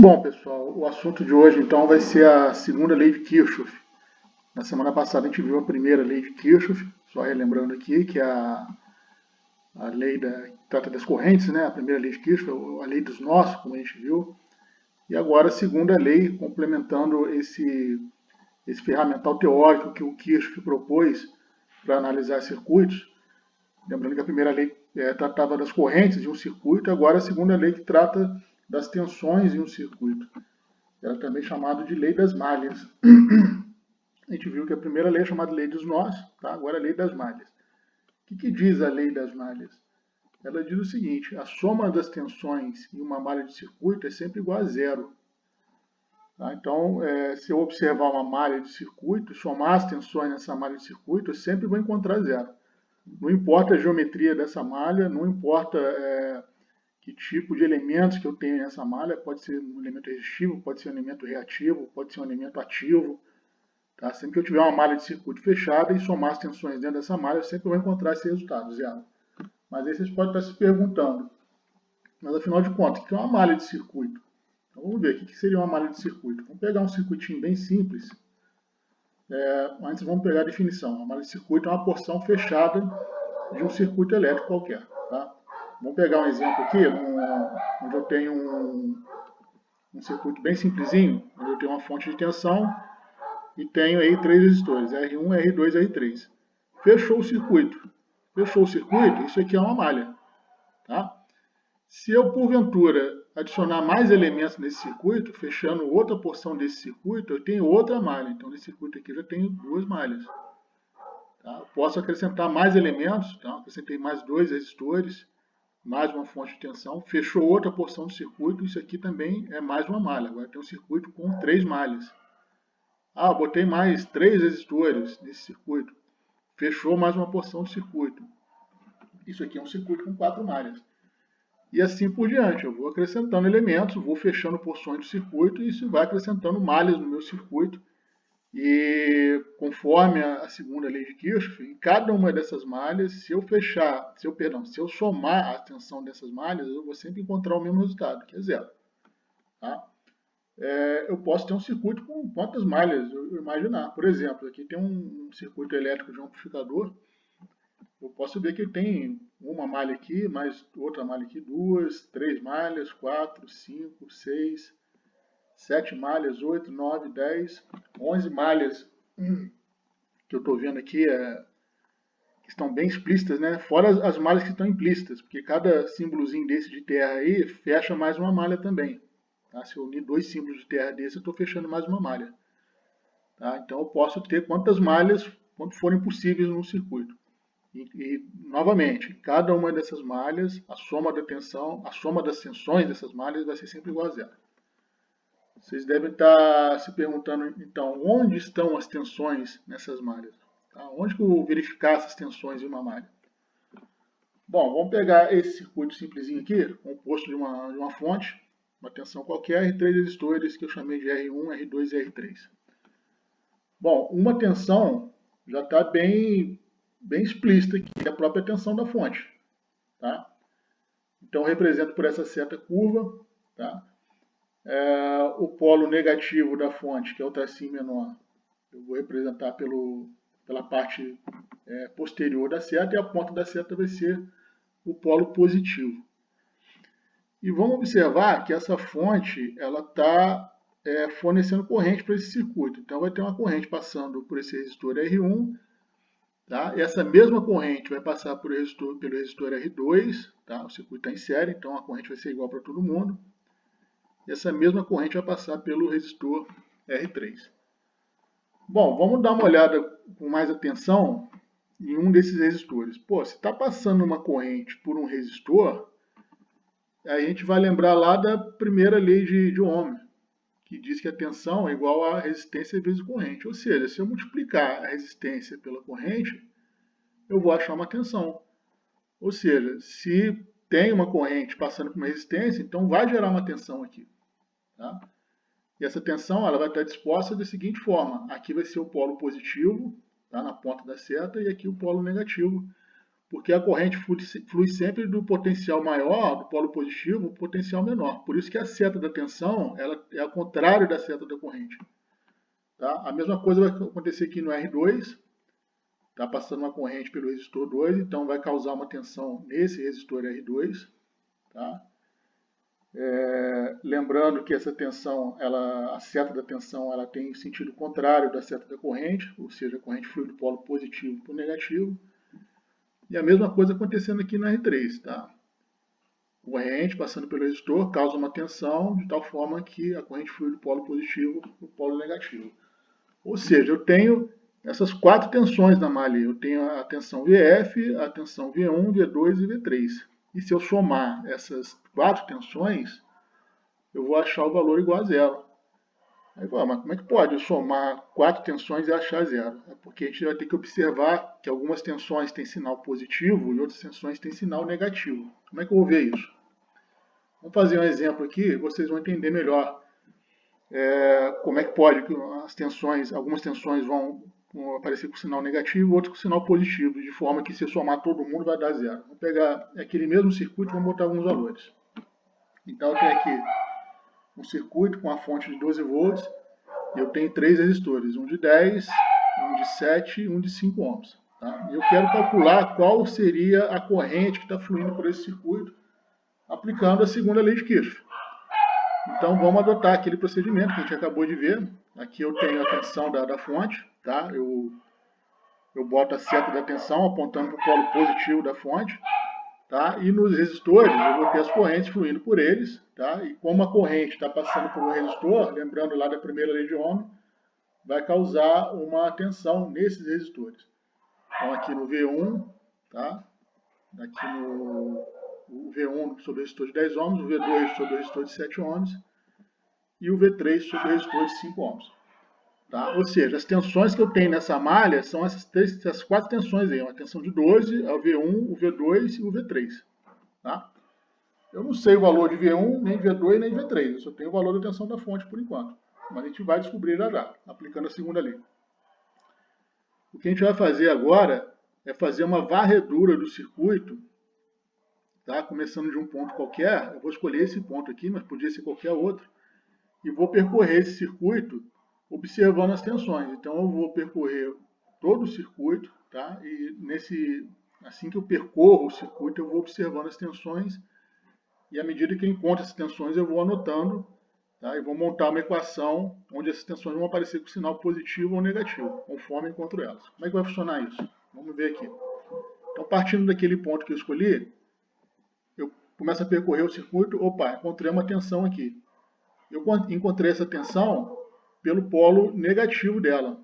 Bom, pessoal, o assunto de hoje então vai ser a segunda lei de Kirchhoff. Na semana passada a gente viu a primeira lei de Kirchhoff, só relembrando aqui que é a lei que trata das correntes, né? A primeira lei de Kirchhoff, a lei dos nós, como a gente viu, e agora a segunda lei complementando esse ferramental teórico que o Kirchhoff propôs para analisar circuitos. Lembrando que a primeira lei tratava das correntes de um circuito, agora a segunda lei que trata das tensões em um circuito. Ela é também chamada de lei das malhas. A gente viu que a primeira lei é chamada lei dos nós, tá? Agora é a lei das malhas. O que diz a lei das malhas? Ela diz o seguinte: a soma das tensões em uma malha de circuito é sempre igual a zero. Tá? Então, se eu observar uma malha de circuito, somar as tensões nessa malha de circuito, eu sempre vou encontrar zero. Não importa a geometria dessa malha, não importa que tipo de elementos que eu tenho nessa malha, pode ser um elemento resistivo, pode ser um elemento reativo, pode ser um elemento ativo. Tá? Sempre que eu tiver uma malha de circuito fechada e somar as tensões dentro dessa malha, eu sempre vou encontrar esse resultado, zero. Mas aí vocês podem estar se perguntando, mas afinal de contas, o que é uma malha de circuito? Então vamos ver, o que seria uma malha de circuito? Vamos pegar um circuitinho bem simples. Antes vamos pegar a definição. Uma malha de circuito é uma porção fechada de um circuito elétrico qualquer. Tá? Vamos pegar um exemplo aqui, onde eu tenho um circuito bem simplesinho, onde eu tenho uma fonte de tensão e tenho aí três resistores, R1, R2 e R3. Fechou o circuito. Fechou o circuito, isso aqui é uma malha. Tá? Se eu, porventura, adicionar mais elementos nesse circuito, fechando outra porção desse circuito, eu tenho outra malha. Então, nesse circuito aqui eu já tenho duas malhas. Tá? Eu posso acrescentar mais elementos, tá? Acrescentei mais dois resistores, mais uma fonte de tensão, fechou outra porção do circuito, isso aqui também é mais uma malha. Agora tem um circuito com três malhas. Ah, botei mais três resistores nesse circuito, fechou mais uma porção do circuito. Isso aqui é um circuito com quatro malhas. E assim por diante, eu vou acrescentando elementos, vou fechando porções do circuito e isso vai acrescentando malhas no meu circuito. E conforme a segunda lei de Kirchhoff, em cada uma dessas malhas, se eu somar a tensão dessas malhas, eu vou sempre encontrar o mesmo resultado, que é zero. Tá? Eu posso ter um circuito com quantas malhas eu imaginar. Por exemplo, aqui tem um circuito elétrico de um amplificador. Eu posso ver que tem uma malha aqui, mais outra malha aqui, duas, três malhas, 4, 5, 6, 7 malhas, 8, 9, 10, 11 malhas que eu estou vendo aqui que estão bem explícitas, né? Fora as malhas que estão implícitas, porque cada símbolozinho desse de terra aí fecha mais uma malha também. Tá? Se eu unir dois símbolos de terra desse, eu estou fechando mais uma malha. Tá? Então eu posso ter quantas malhas quanto forem possíveis no circuito. E novamente, cada uma dessas malhas, a soma da tensão, a soma das tensões dessas malhas vai ser sempre igual a zero. Vocês devem estar se perguntando, então, onde estão as tensões nessas malhas? Tá? Onde que eu vou verificar essas tensões em uma malha? Bom, vamos pegar esse circuito simplesinho aqui, composto de uma fonte, uma tensão qualquer, e três resistores que eu chamei de R1, R2 e R3. Bom, uma tensão já está bem explícita aqui, é a própria tensão da fonte. Tá? Então, eu represento por essa seta curva, tá? O polo negativo da fonte, que é o tracinho menor, eu vou representar pela parte posterior da seta, e a ponta da seta vai ser o polo positivo. E vamos observar que essa fonte está fornecendo corrente para esse circuito. Então, vai ter uma corrente passando por esse resistor R1, tá? E essa mesma corrente vai passar pelo resistor R2, tá? O circuito está em série, então a corrente vai ser igual para todo mundo. E essa mesma corrente vai passar pelo resistor R3. Bom, vamos dar uma olhada com mais atenção em um desses resistores. Pô, se está passando uma corrente por um resistor, a gente vai lembrar lá da primeira lei de Ohm, que diz que a tensão é igual a resistência vezes corrente. Ou seja, se eu multiplicar a resistência pela corrente, eu vou achar uma tensão. Ou seja, se tem uma corrente passando por uma resistência, então vai gerar uma tensão aqui. Tá? E essa tensão ela vai estar disposta da seguinte forma. Aqui vai ser o polo positivo, tá, na ponta da seta, e aqui o polo negativo, porque a corrente flui sempre do potencial maior, do polo positivo, para o potencial menor. Por isso que a seta da tensão ela é ao contrário da seta da corrente. Tá? A mesma coisa vai acontecer aqui no R2. Está passando uma corrente pelo resistor 2, então vai causar uma tensão nesse resistor R2. Tá? Lembrando que essa tensão, a seta da tensão, ela tem sentido contrário da seta da corrente, ou seja, a corrente flui do polo positivo para o negativo. E a mesma coisa acontecendo aqui no R3. Tá? Corrente passando pelo resistor causa uma tensão de tal forma que a corrente flui do polo positivo para o polo negativo. Ou seja, eu tenho essas 4 tensões na malha. Eu tenho a tensão VF, a tensão V1, V2 e V3. E se eu somar essas 4 tensões, eu vou achar o valor igual a zero. Aí, mas como é que pode eu somar 4 tensões e achar zero? É porque a gente vai ter que observar que algumas tensões têm sinal positivo e outras tensões têm sinal negativo. Como é que eu vou ver isso? Vamos fazer um exemplo aqui, vocês vão entender melhor como é que pode que algumas tensões vão aparecer com sinal negativo, outras com sinal positivo, de forma que se somar todo mundo vai dar zero. Vamos pegar aquele mesmo circuito e vamos botar alguns valores. Então eu tenho aqui um circuito com a fonte de 12 volts e eu tenho 3 resistores, um de 10, um de 7 e um de 5 ohms. Tá? E eu quero calcular qual seria a corrente que está fluindo por esse circuito aplicando a segunda lei de Kirchhoff. Então vamos adotar aquele procedimento que a gente acabou de ver. Aqui eu tenho a tensão da fonte, tá? Eu boto a seta da tensão apontando para o polo positivo da fonte, tá? E nos resistores eu vou ter as correntes fluindo por eles, tá? E como a corrente está passando por um resistor, lembrando lá da primeira lei de Ohm, vai causar uma tensão nesses resistores. Então aqui no V1, tá? Aqui no V1 sobre o resistor de 10 ohms, o V2 sobre o resistor de 7 ohms e o V3 sobre o resistor de 5 ohms. Tá? Ou seja, as tensões que eu tenho nessa malha são essas 4 tensões aí, uma tensão de 12, o V1, o V2 e o V3. Tá? Eu não sei o valor de V1, nem V2, nem V3, eu só tenho o valor da tensão da fonte por enquanto. Mas a gente vai descobrir já, aplicando a segunda lei. O que a gente vai fazer agora é fazer uma varredura do circuito, tá? Começando de um ponto qualquer. Eu vou escolher esse ponto aqui, mas podia ser qualquer outro, e vou percorrer esse circuito observando as tensões. Então eu vou percorrer todo o circuito, tá? E assim que eu percorro o circuito, eu vou observando as tensões, e à medida que eu encontro essas tensões, eu vou anotando, tá? E vou montar uma equação onde essas tensões vão aparecer com sinal positivo ou negativo, conforme eu encontro elas. Como é que vai funcionar isso? Vamos ver aqui. Então, partindo daquele ponto que eu escolhi, eu começo a percorrer o circuito. Opa, encontrei uma tensão aqui. Eu encontrei essa tensão pelo polo negativo dela.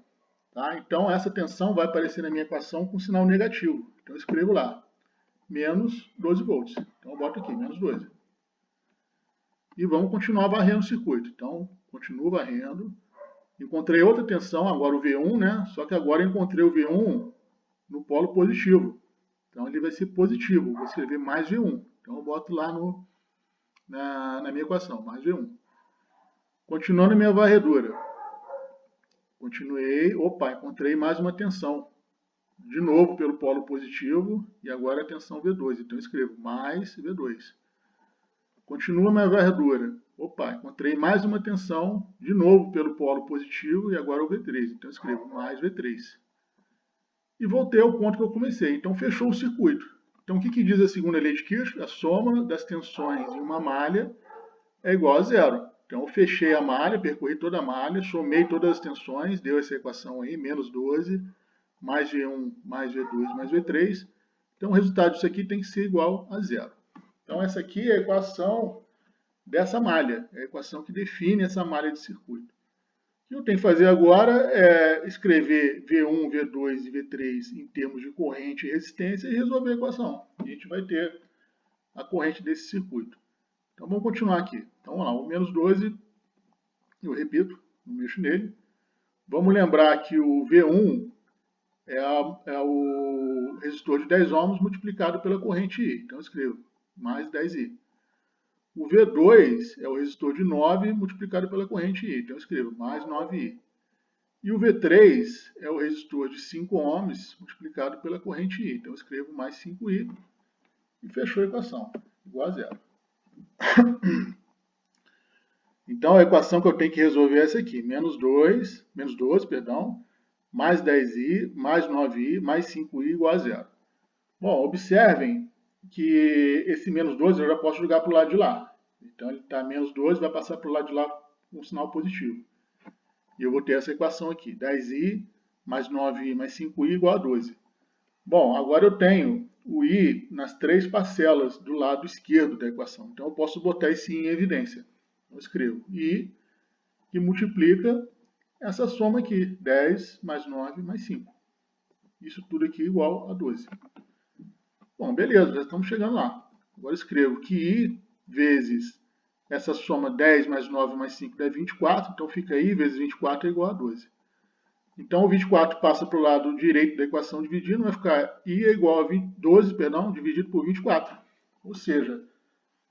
Tá? Então, essa tensão vai aparecer na minha equação com sinal negativo. Então, eu escrevo lá, menos 12 volts. Então, eu boto aqui, menos 12. E vamos continuar varrendo o circuito. Então, continuo varrendo. Encontrei outra tensão, agora o V1, né? Só que agora eu encontrei o V1 no polo positivo. Então, ele vai ser positivo. Vou escrever mais V1. Então, eu boto lá na minha equação, mais V1. Continuando a minha varredura. Continuei, encontrei mais uma tensão. De novo pelo polo positivo, e agora a tensão V2. Então eu escrevo mais V2. Continua a minha varredura. Encontrei mais uma tensão, de novo pelo polo positivo, e agora o V3. Então eu escrevo mais V3. E voltei ao ponto que eu comecei. Então fechou o circuito. Então o que diz a segunda lei de Kirchhoff? A soma das tensões em uma malha é igual a zero. Então, eu fechei a malha, percorri toda a malha, somei todas as tensões, deu essa equação aí, menos 12, mais V1, mais V2, mais V3. Então, o resultado disso aqui tem que ser igual a zero. Então, essa aqui é a equação dessa malha, é a equação que define essa malha de circuito. O que eu tenho que fazer agora é escrever V1, V2 e V3 em termos de corrente e resistência e resolver a equação. E a gente vai ter a corrente desse circuito. Então vamos continuar aqui. Então vamos lá, o menos 12, eu repito, não mexo nele. Vamos lembrar que o V1 é o resistor de 10 ohms multiplicado pela corrente I. Então eu escrevo mais 10I. O V2 é o resistor de 9 multiplicado pela corrente I. Então eu escrevo mais 9I. E o V3 é o resistor de 5 ohms multiplicado pela corrente I. Então eu escrevo mais 5I e fechou a equação, igual a zero. Então a equação que eu tenho que resolver é essa aqui, menos 12, mais 10i, mais 9i, mais 5i igual a zero. Bom, observem que esse menos 12 eu já posso jogar para o lado de lá. Então ele está menos 12, vai passar para o lado de lá com um sinal positivo. E eu vou ter essa equação aqui, 10i mais 9i mais 5i igual a 12. Bom, agora eu tenho o i nas três parcelas do lado esquerdo da equação. Então eu posso botar esse i em evidência. Eu escrevo i que multiplica essa soma aqui, 10 mais 9 mais 5. Isso tudo aqui igual a 12. Bom, beleza, já estamos chegando lá. Agora escrevo que i vezes essa soma 10 mais 9 mais 5 dá 24, então fica i vezes 24 é igual a 12. Então o 24 passa para o lado direito da equação dividindo, vai ficar i é igual a 12, dividido por 24. Ou seja,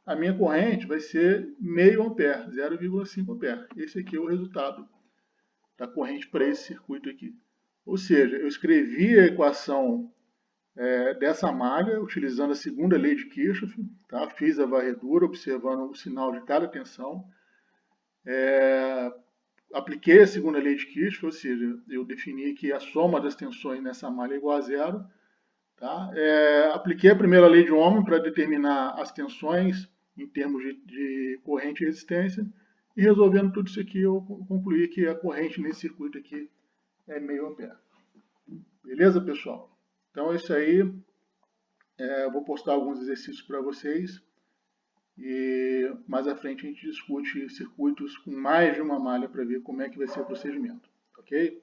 a minha corrente vai ser meio ampere, 0,5 ampere. Esse aqui é o resultado da corrente para esse circuito aqui. Ou seja, eu escrevi a equação dessa malha, utilizando a segunda lei de Kirchhoff, tá? Fiz a varredura, observando o sinal de cada tensão. Apliquei a segunda lei de Kirchhoff, ou seja, eu defini que a soma das tensões nessa malha é igual a zero. Tá? Apliquei a primeira lei de Ohm para determinar as tensões em termos de corrente e resistência. E resolvendo tudo isso aqui, eu concluí que a corrente nesse circuito aqui é meio ampere. Beleza, pessoal? Então é isso aí. Vou postar alguns exercícios para vocês. E mais à frente a gente discute circuitos com mais de uma malha para ver como é que vai ser o procedimento. Ok?